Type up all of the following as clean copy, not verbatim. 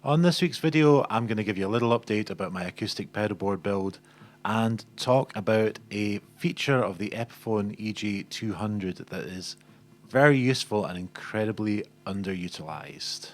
On this week's video, I'm going to give you a little update about my acoustic pedalboard build and talk about a feature of the Epiphone EJ200 that is very useful and incredibly underutilized.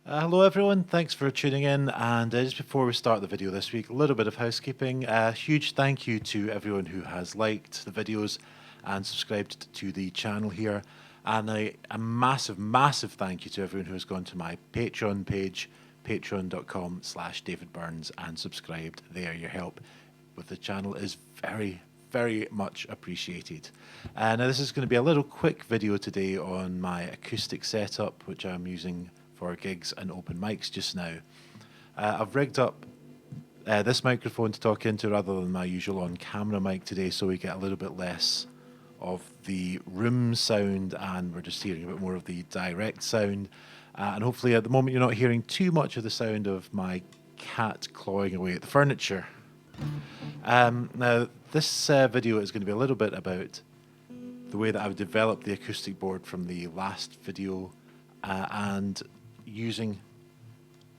Hello everyone, thanks for tuning in, and just before we start the video this week, a little bit of housekeeping. A huge thank you to everyone who has liked the videos and subscribed to the channel here, and a massive thank you to everyone who has gone to my Patreon page, patreon.com/David Burns, and subscribed there. Your help with the channel is very much appreciated. Now this is going to be a little quick video today on my acoustic setup, which I'm using for gigs and open mics just now. I've rigged up this microphone to talk into rather than my usual on-camera mic today, so we get a little bit less of the room sound and we're just hearing a bit more of the direct sound. And hopefully at the moment you're not hearing too much of the sound of my cat clawing away at the furniture. Now this video is going to be a little bit about the way that I've developed the acoustic board from the last video, and using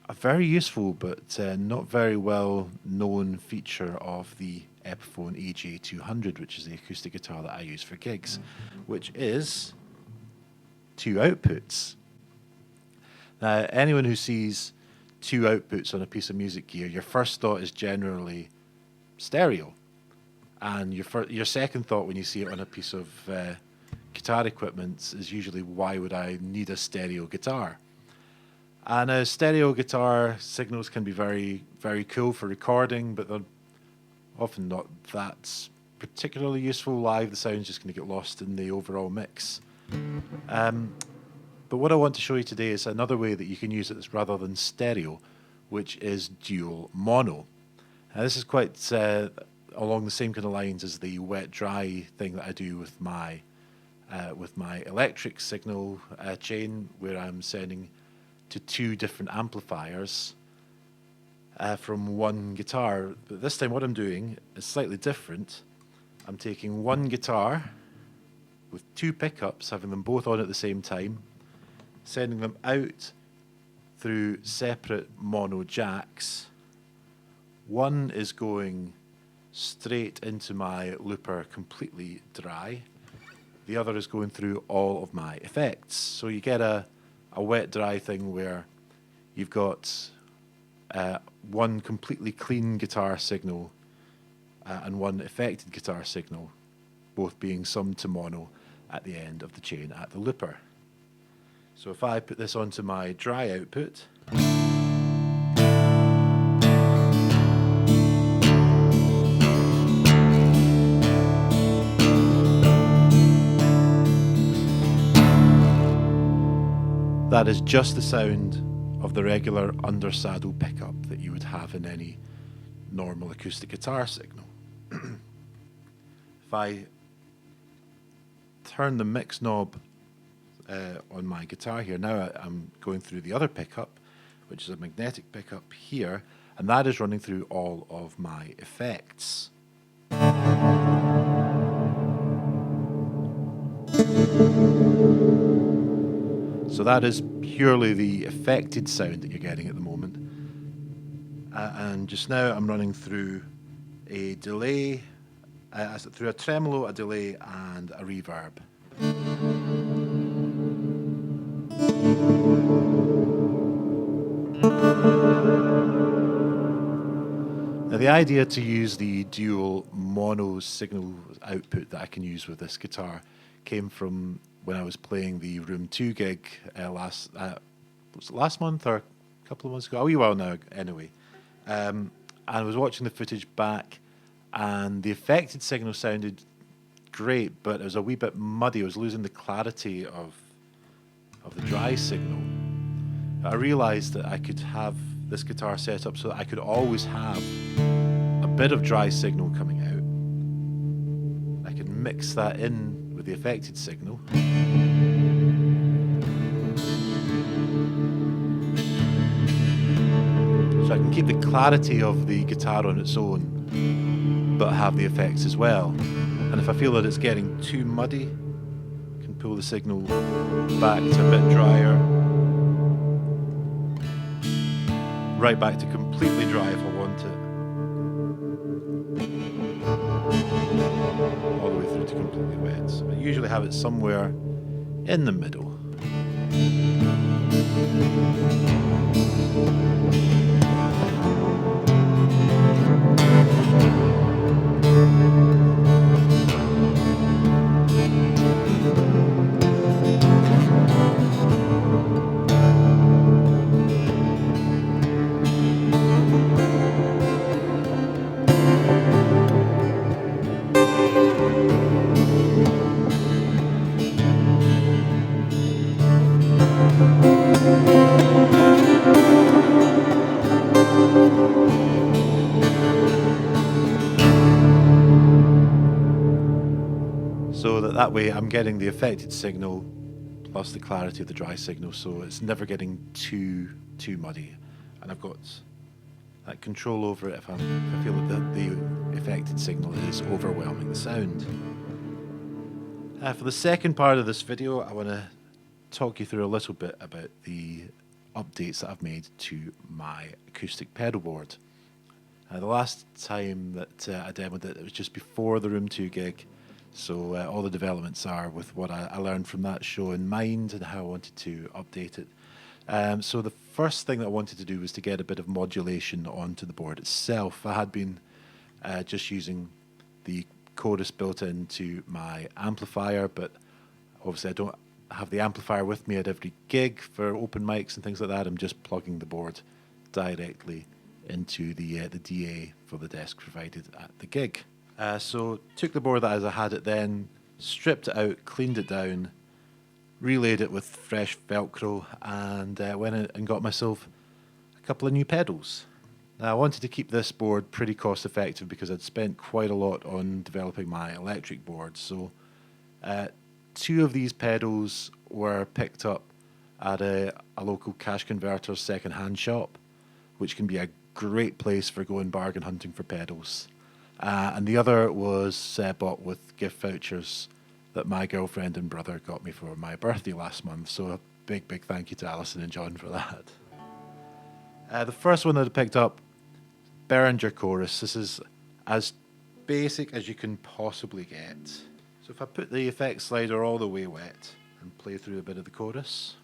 a very useful but not very well known feature of the Epiphone EJ200, which is the acoustic guitar that I use for gigs, which is two outputs. Now anyone who sees two outputs on a piece of music gear, your first thought is generally stereo, and your second thought when you see it on a piece of guitar equipment is usually, why would I need a stereo guitar? And stereo guitar signals can be very cool for recording, but they're often not that particularly useful live. The sound's just going to get lost in the overall mix. But what I want to show you today is another way that you can use it rather than stereo, which is dual mono. Now this is quite along the same kind of lines as the wet-dry thing that I do with my electric signal chain, where I'm sending to two different amplifiers from one guitar. But this time what I'm doing is slightly different. I'm taking one guitar with two pickups, having them both on at the same time, sending them out through separate mono jacks. One is going straight into my looper completely dry. The other is going through all of my effects. So you get a wet-dry thing where you've got one completely clean guitar signal and one affected guitar signal, both being summed to mono at the end of the chain at the looper. So if I put this onto my dry output, that is just the sound of the regular undersaddle pickup that you would have in any normal acoustic guitar signal. If I turn the mix knob on my guitar here, now I'm going through the other pickup, which is a magnetic pickup here, and that is running through all of my effects. So that is purely the affected sound that you're getting at the moment. And just now I'm running through a delay, through a tremolo, a delay, and a reverb. Now the idea to use the dual mono signal output that I can use with this guitar came from when I was playing the Room 2 gig last month or a couple of months ago, a wee while now anyway. And I was watching the footage back, and the affected signal sounded great, but it was a wee bit muddy. I was losing the clarity of the dry signal. I realised that I could have this guitar set up so that I could always have a bit of dry signal coming out. I could mix that in with the affected signal. keep the clarity of the guitar on its own, but have the effects as well. And if I feel that it's getting too muddy, I can pull the signal back to a bit drier, right back to completely dry if I want it, all the way through to completely wet. So I usually have it somewhere in the middle. So that way I'm getting the affected signal plus the clarity of the dry signal, so it's never getting too muddy, and I've got that control over it if I feel that the affected signal is overwhelming the sound. For the second part of this video, I want to talk you through a little bit about the updates that I've made to my acoustic pedalboard. The last time that I demoed it, it was just before the Room 2 gig. So all the developments are with what I learned from that show in mind and how I wanted to update it. So the first thing that I wanted to do was to get a bit of modulation onto the board itself. I had been just using the chorus built into my amplifier, but obviously I don't have the amplifier with me at every gig for open mics and things like that. I'm just plugging the board directly into the DA for the desk provided at the gig. So took the board as I had it then, stripped it out, cleaned it down, relaid it with fresh Velcro, and went in and got myself a couple of new pedals. Now I wanted to keep this board pretty cost effective because I'd spent quite a lot on developing my electric board. So 2 of these pedals were picked up at a local cash converter second-hand shop, which can be a great place for going bargain hunting for pedals. And the other was bought with gift vouchers that my girlfriend and brother got me for my birthday last month. So a big thank you to Alison and John for that. The first one that I picked up, Behringer Chorus. This is as basic as you can possibly get. So if I put the effects slider all the way wet and play through a bit of the chorus.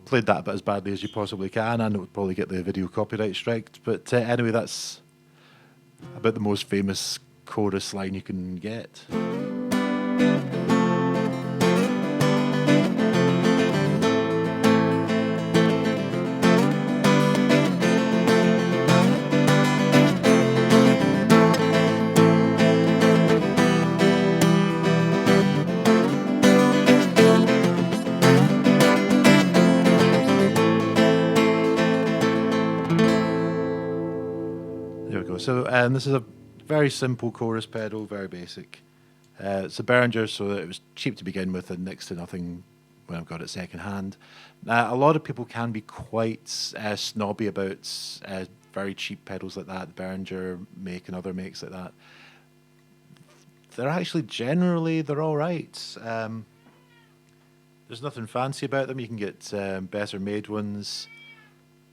Played that bit as badly as you possibly can, and it would probably get the video copyright striked. But anyway, that's about the most famous chorus line you can get. There we go. So this is a very simple chorus pedal, very basic. It's a Behringer, so it was cheap to begin with and next to nothing when I've got it second hand. A lot of people can be quite snobby about very cheap pedals like that, the Behringer make and other makes like that. They're actually generally, they're all right. There's nothing fancy about them. You can get better made ones.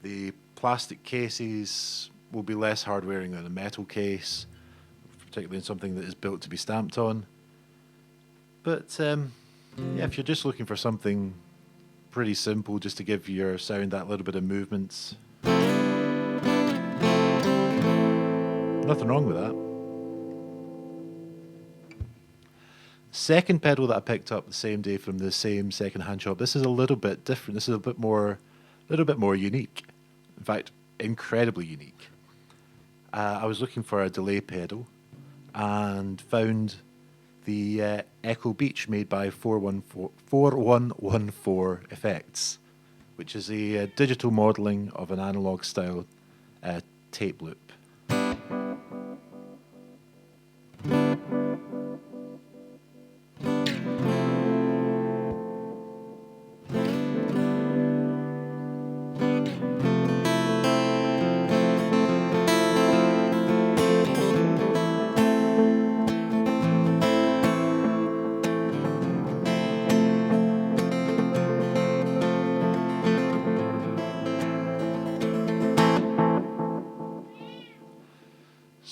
The plastic cases will be less hard wearing than a metal case, particularly in something that is built to be stamped on. But yeah, if you're just looking for something pretty simple just to give your sound that little bit of movement, nothing wrong with that. Second pedal that I picked up the same day from the same second-hand shop. This is a little bit different. This is a little bit more unique. In fact, incredibly unique. I was looking for a delay pedal and found the Echo Beach made by 4114 Effects, which is a digital modelling of an analog style tape loop.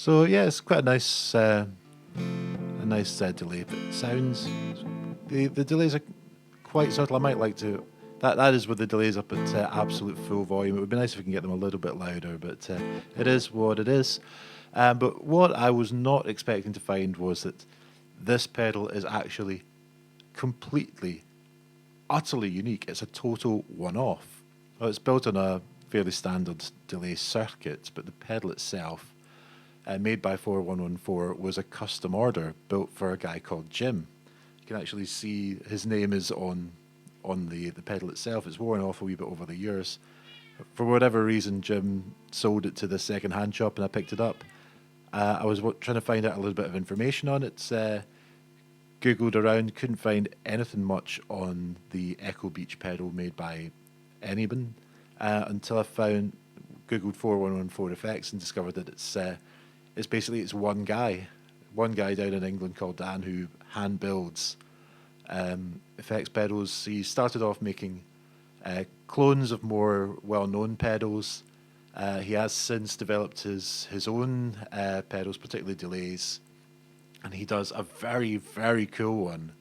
So yeah, it's quite a nice delay. But it sounds the delays are quite subtle. I might like to. That is with the delays up at absolute full volume. It would be nice if we can get them a little bit louder, but it is what it is. But what I was not expecting to find was that this pedal is actually completely, utterly unique. It's a total one-off. Well, it's built on a fairly standard delay circuit, but the pedal itself, made by 4114, was a custom order built for a guy called Jim. You can actually see his name is on the pedal itself. It's worn off a wee bit over the years. For whatever reason, Jim sold it to the second-hand shop, and I picked it up. I was trying to find out a little bit of information on it. Googled around, couldn't find anything much on the Echo Beach pedal made by anyone until I Googled 4114 effects and discovered that it's basically one guy down in England called Dan who hand builds effects pedals. He started off making clones of more well-known pedals. He has since developed his own pedals, particularly delays, and he does a very, very cool one,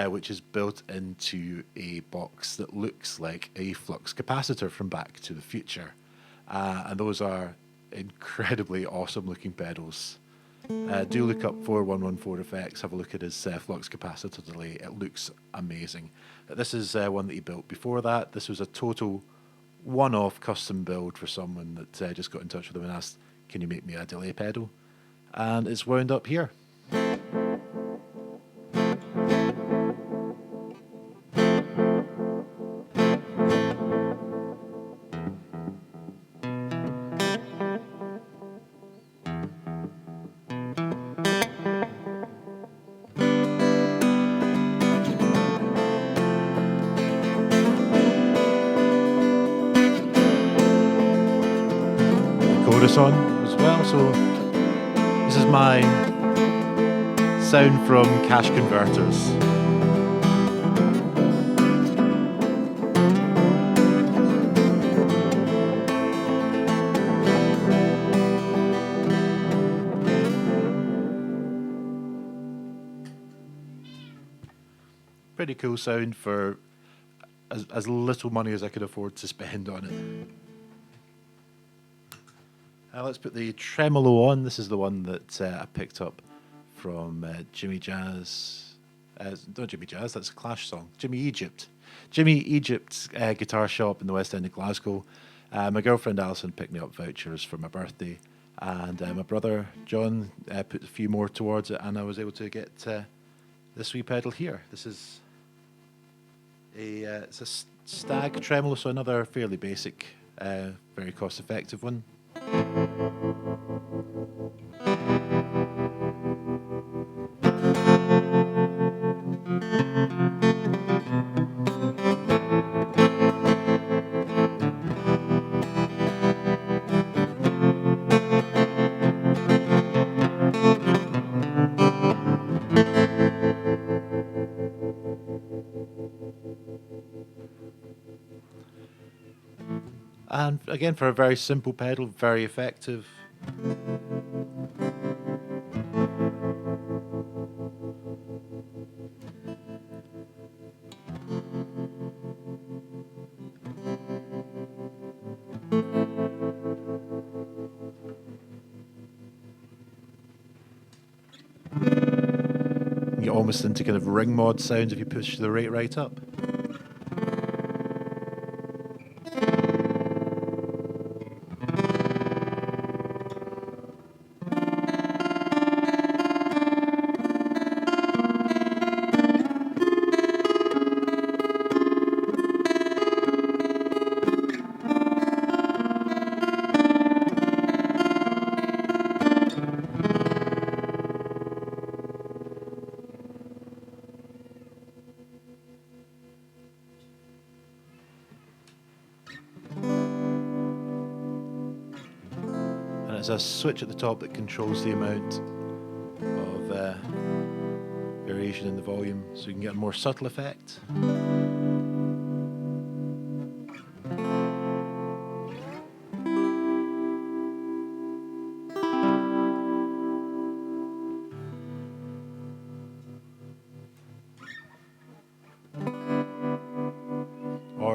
which is built into a box that looks like a flux capacitor from Back to the Future. And those are incredibly awesome-looking pedals. Do look up 4114 effects, have a look at his flux capacitor delay. It looks amazing. This is one that he built before that. This was a total one-off custom build for someone that just got in touch with him and asked, can you make me a delay pedal? And it's wound up here. Chorus on as well, so this is my sound from Cash Converters. Pretty cool sound for as little money as I could afford to spend on it. Let's put the tremolo on. This is the one that I picked up from Jimmy Jazz. Not Jimmy Jazz, that's a Clash song. Jimmy Egypt. Jimmy Egypt's guitar shop in the West End of Glasgow. My girlfriend Alison picked me up vouchers for my birthday, and my brother John put a few more towards it, and I was able to get this wee pedal here. This is it's a Stag tremolo, so another fairly basic, very cost-effective one. And again, for a very simple pedal, very effective. You get almost into kind of ring mod sounds if you push the rate right up. There's a switch at the top that controls the amount of variation in the volume, so you can get a more subtle effect.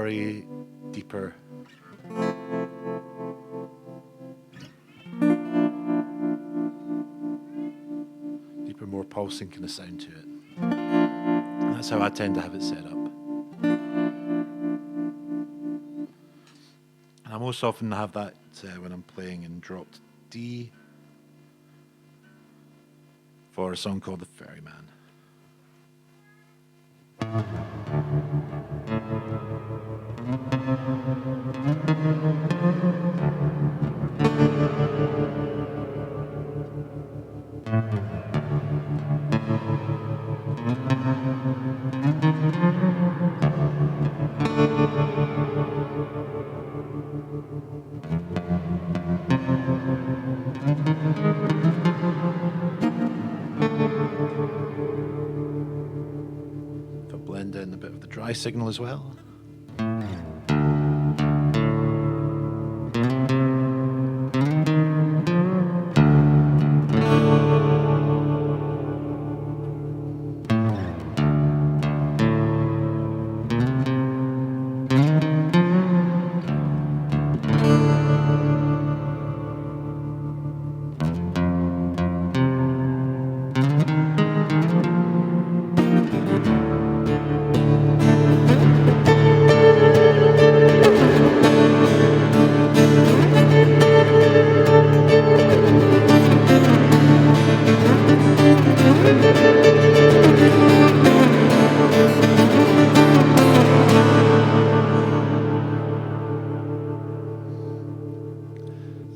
for a deeper more pulsing kind of sound to it. And that's how I tend to have it set up. And I most often have that when I'm playing in dropped D for a song called The Ferryman. If I blend in a bit of the dry signal as well.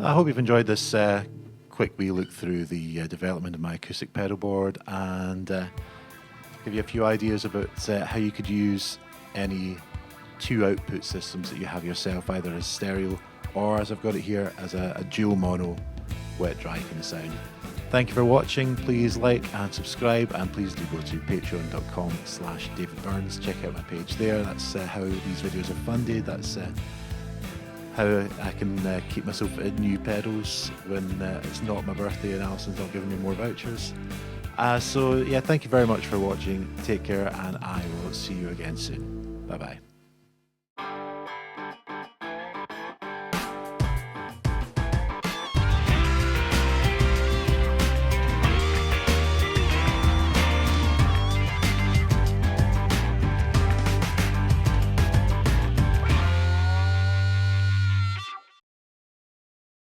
I hope you've enjoyed this quick wee look through the development of my acoustic pedal board, and give you a few ideas about how you could use any two output systems that you have yourself, either as stereo or, as I've got it here, as a dual mono wet dry kind of sound. Thank you for watching. Please like and subscribe, and please do go to patreon.com/David Burns. Check out my page there. That's how these videos are funded. That's how I can keep myself in new pedals when it's not my birthday and Alison's not giving me more vouchers. So yeah, thank you very much for watching. Take care, and I will see you again soon. Bye bye.